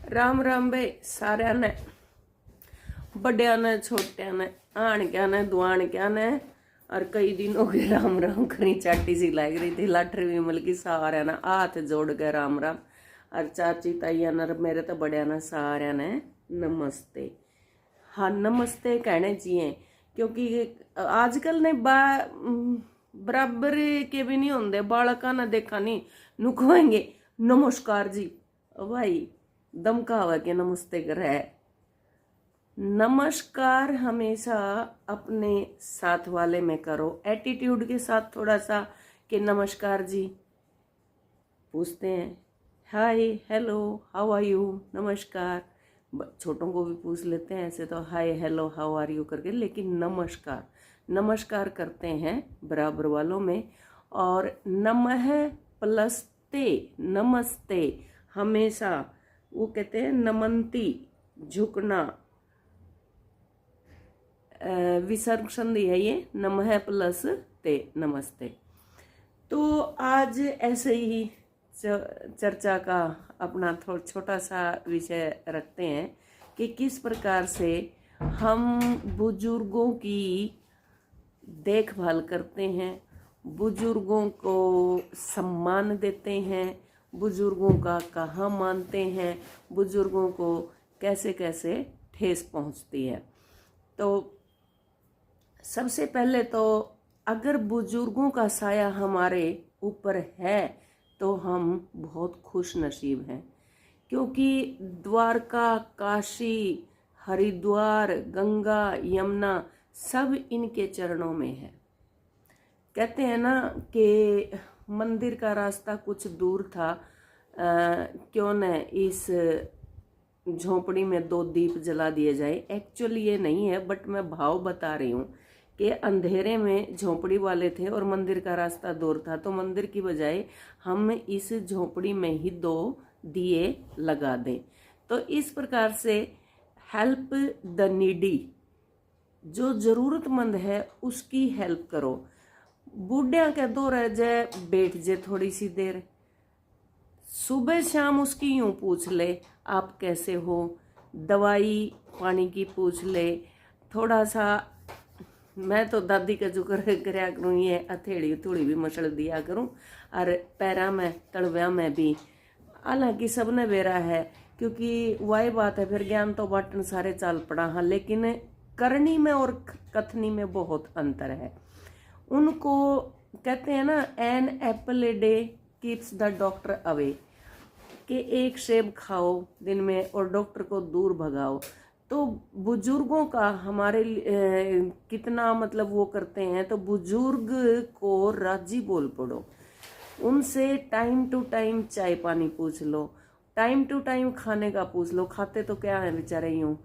राम राम भाई सारे ने, बड़िया ने छोटिया ने, आणक्या ने दुआणक्या ने। और कई दिन हो गए राम राम करी चाटी सी लग रही थी। लाठर विमल की सारे ने हाथ जोड़ के राम राम। और चाची ताइया ने मेरे तो बड़िया ने सारे ने नमस्ते। हाँ नमस्ते कहने चाहिए, क्योंकि आजकल ने बराबर के भी नहीं होंगे। बालका ने देखा नहीं नुकवाएंगे नमस्कार जी भाई, दमका हुआ के नमस्ते करे। नमस्कार हमेशा अपने साथ वाले में करो, एटीट्यूड के साथ थोड़ा सा कि नमस्कार जी पूछते हैं, hi hello how are you, नमस्कार। छोटों को भी पूछ लेते हैं ऐसे तो hi hello how are you करके, लेकिन नमस्कार नमस्कार करते हैं बराबर वालों में। और नमः प्लस ते नमस्ते हमेशा वो कहते हैं नमंती झुकना, विसर्ग संधि है ये, नमः प्लस ते नमस्ते। तो आज ऐसे ही चर्चा का अपना थोड़ा छोटा सा विषय रखते हैं कि किस प्रकार से हम बुजुर्गों की देखभाल करते हैं, बुजुर्गों को सम्मान देते हैं, बुजुर्गों का कहाँ मानते हैं, बुजुर्गों को कैसे कैसे ठेस पहुँचती है। तो सबसे पहले तो अगर बुजुर्गों का साया हमारे ऊपर है तो हम बहुत खुश नसीब हैं, क्योंकि द्वारका, काशी, हरिद्वार, गंगा, यमुना सब इनके चरणों में है। कहते हैं ना कि मंदिर का रास्ता कुछ दूर था, क्यों न इस झोंपड़ी में 2 दीप जला दिए जाए। एक्चुअली ये नहीं है, बट मैं भाव बता रही हूँ कि अंधेरे में झोंपड़ी वाले थे और मंदिर का रास्ता दूर था, तो मंदिर की बजाय हम इस झोंपड़ी में ही 2 दिए लगा दें। तो इस प्रकार से हेल्प द नीडी, जो ज़रूरतमंद है उसकी हेल्प करो। बूढ़िया के दो रह जाए बैठ जाए थोड़ी सी देर, सुबह शाम उसकी यूं पूछ ले आप कैसे हो, दवाई पानी की पूछ ले थोड़ा सा। मैं तो दादी का जो कराया करूँ, ये हथेली थोड़ी भी मसल दिया करूँ, और पैरा में तलव्या में भी। हालांकि सबने बेरा है, क्योंकि वही बात है फिर ज्ञान तो बांटन सारे चाल पड़ा। हाँ लेकिन करनी में और कथनी में बहुत अंतर है। उनको कहते हैं ना, an apple a day keeps the doctor away, कि एक सेब खाओ दिन में और डॉक्टर को दूर भगाओ। तो बुजुर्गों का हमारे कितना मतलब वो करते हैं। तो बुजुर्ग को राजी बोल पड़ो, उनसे टाइम टू टाइम चाय पानी पूछ लो, टाइम टू टाइम खाने का पूछ लो, खाते तो क्या है बेचारे यूं।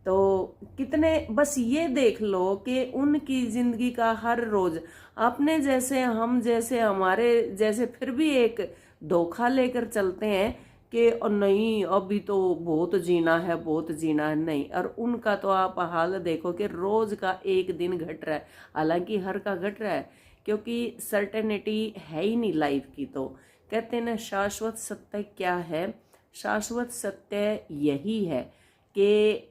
तो कितने बस ये देख लो कि उनकी जिंदगी का हर रोज अपने जैसे हम जैसे हमारे जैसे फिर भी एक धोखा लेकर चलते हैं कि नहीं अभी तो बहुत जीना है बहुत जीना है, नहीं। और उनका तो आप हाल देखो कि रोज का एक दिन घट रहा है, हालांकि हर का घट रहा है, क्योंकि सर्टेनिटी है ही नहीं लाइफ की। तो कहते हैं ना शाश्वत सत्य क्या है, शाश्वत सत्य यही है कि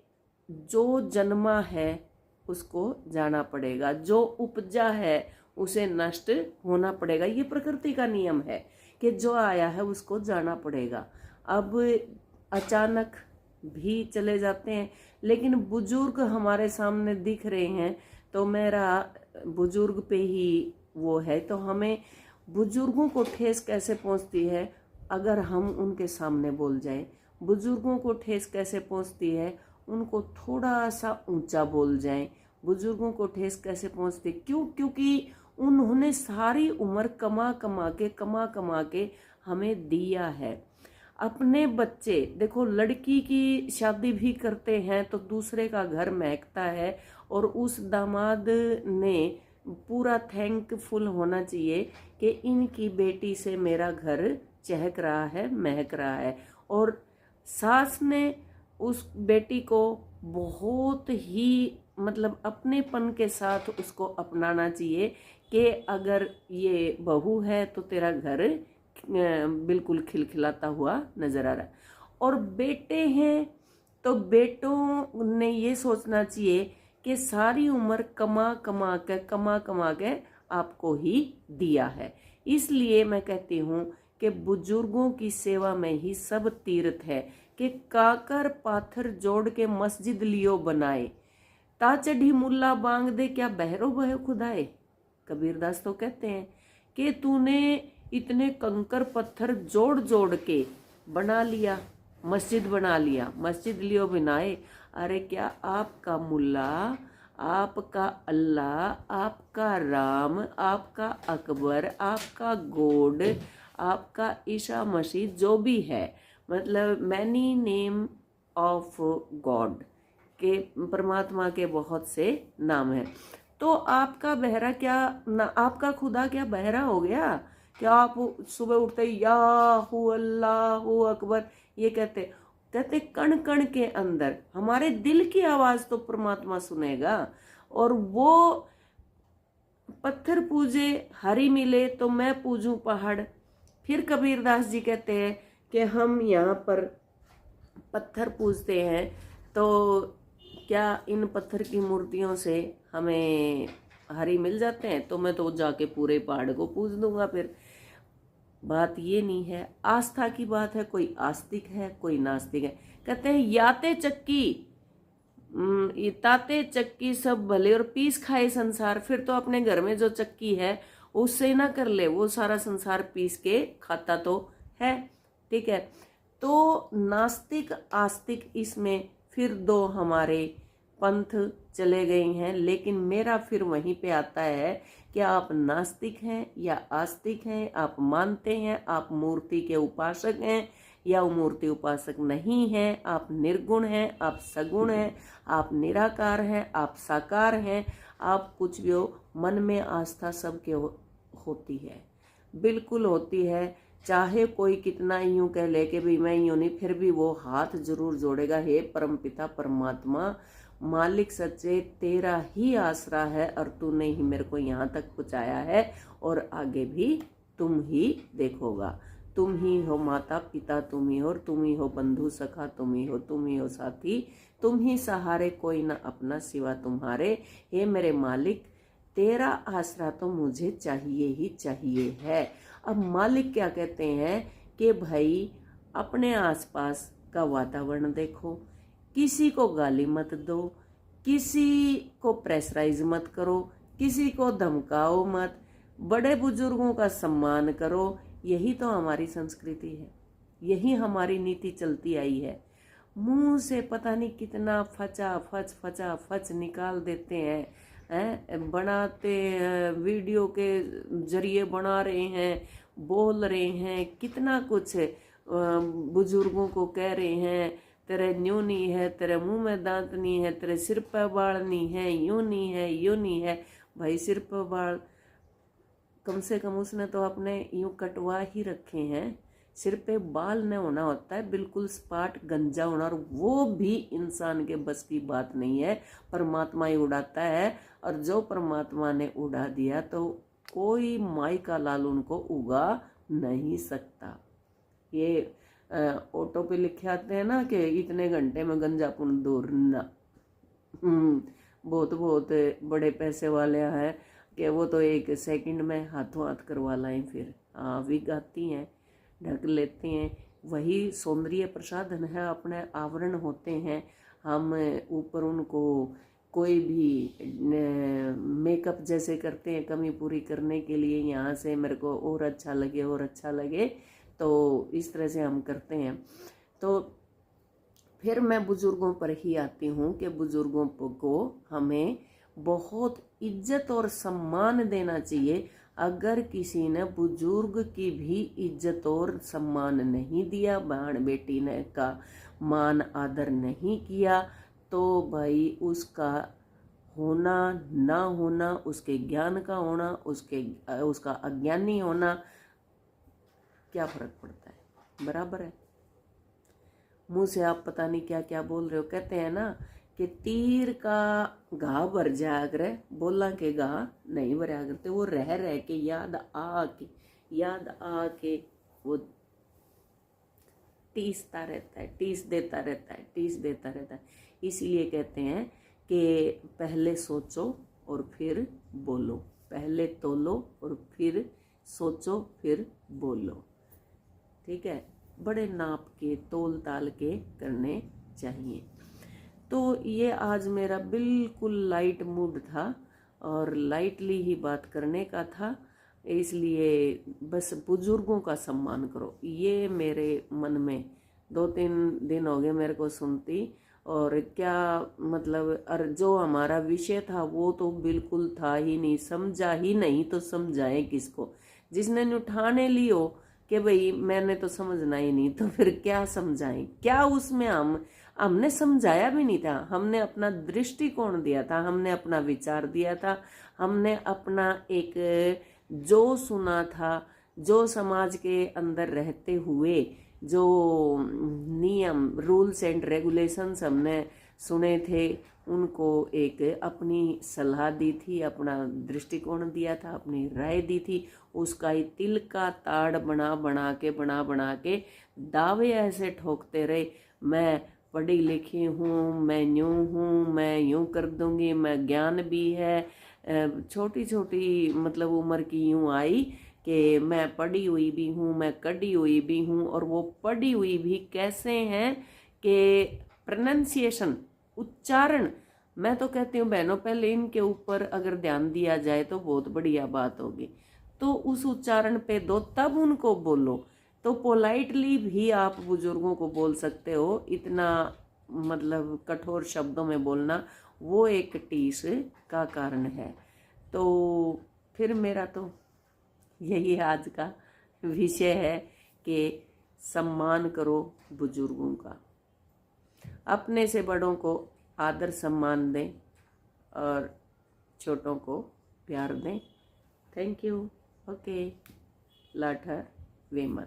जो जन्मा है उसको जाना पड़ेगा, जो उपजा है उसे नष्ट होना पड़ेगा। ये प्रकृति का नियम है कि जो आया है उसको जाना पड़ेगा। अब अचानक भी चले जाते हैं, लेकिन बुजुर्ग हमारे सामने दिख रहे हैं तो मेरा बुजुर्ग पे ही वो है। तो हमें बुजुर्गों को ठेस कैसे पहुंचती है, अगर हम उनके सामने बोल जाएं। बुजुर्गों को ठेस कैसे पहुंचती है, उनको थोड़ा सा ऊंचा बोल जाएं। बुजुर्गों को ठेस कैसे पहुंचती, क्योंकि उन्होंने सारी उम्र कमा कमा के हमें दिया है। अपने बच्चे देखो, लड़की की शादी भी करते हैं तो दूसरे का घर महकता है, और उस दामाद ने पूरा थैंकफुल होना चाहिए कि इनकी बेटी से मेरा घर चहक रहा है महक रहा है। और सास ने उस बेटी को बहुत ही मतलब अपनेपन के साथ उसको अपनाना चाहिए कि अगर ये बहू है तो तेरा घर बिल्कुल खिलखिलाता हुआ नजर आ रहा है। और बेटे हैं तो बेटों ने ये सोचना चाहिए कि सारी उम्र कमा कमा के आपको ही दिया है। इसलिए मैं कहती हूँ कि बुजुर्गों की सेवा में ही सब तीर्थ है, कि काकर पाथर जोड़ के मस्जिद लियो बनाए, ता चढ़ी मुल्ला बांग दे क्या बहरो बहे खुदाए। कबीरदास तो कहते हैं कि तूने इतने कंकर पत्थर जोड़ जोड़ के बना लिया, मस्जिद बना लिया, मस्जिद लियो बनाए। अरे क्या आपका मुल्ला, आपका अल्लाह, आपका राम, आपका अकबर, आपका गॉड, आपका ईसा मसीह, जो भी है, मतलब मैनी नेम ऑफ गॉड के, परमात्मा के बहुत से नाम हैं। तो आपका बहरा क्या ना, आपका खुदा क्या बहरा हो गया? क्या आप सुबह उठते या हु अल्लाह अकबर ये कहते कण कण के अंदर हमारे दिल की आवाज तो परमात्मा सुनेगा। और वो पत्थर पूजे हरी मिले तो मैं पूजूं पहाड़। फिर कबीरदास जी कहते हैं कि हम यहाँ पर पत्थर पूजते हैं तो क्या इन पत्थर की मूर्तियों से हमें हरी मिल जाते हैं? तो मैं तो जाके पूरे पहाड़ को पूज दूंगा। फिर बात ये नहीं है, आस्था की बात है। कोई आस्तिक है, कोई नास्तिक है। कहते हैं याते चक्की ये ताते चक्की सब भले और पीस खाए संसार। फिर तो अपने घर में जो चक्की है उससे ना कर ले, वो सारा संसार पीस के खाता तो है। ठीक है, तो नास्तिक आस्तिक इसमें फिर दो हमारे पंथ चले गए हैं। लेकिन मेरा फिर वहीं पे आता है कि आप नास्तिक हैं या आस्तिक हैं, आप मानते हैं आप मूर्ति के उपासक हैं या मूर्ति उपासक नहीं हैं, आप निर्गुण हैं, आप सगुण हैं, आप निराकार हैं, आप साकार हैं, आप कुछ भी हो। मन में आस्था सबके होती है, बिल्कुल होती है। चाहे कोई कितना यूं कह ले कि भाई मैं यूं नहीं, फिर भी वो हाथ जरूर जोड़ेगा। हे परमपिता परमात्मा, मालिक सच्चे, तेरा ही आसरा है और तूने ही मेरे को यहाँ तक पहुँचाया है और आगे भी तुम ही देखोगा। तुम ही हो माता पिता, तुम ही हो, और तुम ही हो बंधु सखा, तुम ही हो, तुम ही हो साथी, तुम ही सहारे, कोई ना अपना सिवा तुम्हारे। हे मेरे मालिक, तेरा आसरा तो मुझे चाहिए ही चाहिए है। अब मालिक क्या कहते हैं कि भाई अपने आसपास का वातावरण देखो, किसी को गाली मत दो, किसी को प्रेशराइज मत करो, किसी को धमकाओ मत, बड़े बुजुर्गों का सम्मान करो। यही तो हमारी संस्कृति है, यही हमारी नीति चलती आई है। मुंह से पता नहीं कितना फचा फच निकाल देते हैं, बनाते हैं, वीडियो के जरिए बना रहे हैं, बोल रहे हैं, कितना कुछ बुजुर्गों को कह रहे हैं, तेरे न्यू नहीं है, तेरे मुंह में दांत नहीं है, तेरे सिर पर बाल नहीं है, यूं नहीं है, यूं नहीं है। भाई सिर पर बाल कम से कम उसने तो अपने यूं कटवा ही रखे हैं। सिर पे बाल न होना होता है बिल्कुल स्पाट गंजा होना, और वो भी इंसान के बस की बात नहीं है, परमात्मा ही उड़ाता है। और जो परमात्मा ने उड़ा दिया तो कोई माई का लाल उनको उगा नहीं सकता। ये ऑटो पे लिखे आते हैं ना कि इतने घंटे में गंजापुन दूर ना। बहुत बड़े पैसे वाले हैं कि वो तो एक सेकंड में हाथों हाथ करवा लाएं। फिर विग आती हैं, ढक लेते हैं, वही सौंदर्य प्रसाधन है, अपने आवरण होते हैं। हम ऊपर उनको कोई भी मेकअप जैसे करते हैं कमी पूरी करने के लिए, यहाँ से मेरे को और अच्छा लगे और अच्छा लगे, तो इस तरह से हम करते हैं। तो फिर मैं बुजुर्गों पर ही आती हूँ कि बुजुर्गों को हमें बहुत इज्जत और सम्मान देना चाहिए। अगर किसी ने बुजुर्ग की भी इज्जत और सम्मान नहीं दिया, बहन बेटी ने का मान आदर नहीं किया, तो भाई उसका होना ना होना, उसके ज्ञान का होना, उसका अज्ञानी होना, क्या फर्क पड़ता है? बराबर है। मुंह से आप पता नहीं क्या क्या बोल रहे हो। कहते हैं ना कि तीर का घा भर जाया करे, बोला के घा नहीं भरा करते। वो रह के याद आ के वो टीसता रहता है, टीस देता रहता है, टीस देता रहता है। इसलिए कहते हैं कि पहले सोचो और फिर बोलो, पहले तोलो और फिर सोचो फिर बोलो। ठीक है, बड़े नाप के तोल ताल के करने चाहिए। तो ये आज मेरा बिल्कुल लाइट मूड था और लाइटली ही बात करने का था, इसलिए बस बुजुर्गों का सम्मान करो, ये मेरे मन में 2-3 दिन हो गए मेरे को सुनती। और क्या मतलब, और जो हमारा विषय था वो तो बिल्कुल था ही नहीं, समझा ही नहीं तो समझाए किसको। जिसने उठाने ली हो कि भाई मैंने तो समझना ही नहीं, तो फिर क्या समझाएं, क्या उसमें हमने समझाया भी नहीं था। हमने अपना दृष्टिकोण दिया था, हमने अपना विचार दिया था, हमने अपना एक जो सुना था, जो समाज के अंदर रहते हुए जो नियम रूल्स एंड रेगुलेशंस हमने सुने थे, उनको एक अपनी सलाह दी थी, अपना दृष्टिकोण दिया था, अपनी राय दी थी। उसका ही तिल का ताड़ बना बना के दावे ऐसे ठोकते रहे, मैं पढ़ी लिखी हूँ, मैं यूँ हूँ, मैं यूँ कर दूंगी, मैं ज्ञान भी है। छोटी छोटी मतलब उम्र की यूँ आई कि मैं पढ़ी हुई भी हूँ, मैं कढ़ी हुई भी हूँ। और वो पढ़ी हुई भी कैसे हैं कि प्रोनाउंसिएशन, उच्चारण। मैं तो कहती हूँ बहनों, पहले इनके ऊपर अगर ध्यान दिया जाए तो बहुत बढ़िया बात होगी। तो उस उच्चारण पे दो, तब उनको बोलो। तो पोलाइटली भी आप बुजुर्गों को बोल सकते हो, इतना मतलब कठोर शब्दों में बोलना वो एक टीस का कारण है। तो फिर मेरा तो यही आज का विषय है कि सम्मान करो बुजुर्गों का, अपने से बड़ों को आदर सम्मान दें और छोटों को प्यार दें। Thank you. ओके, लाठर वेमन।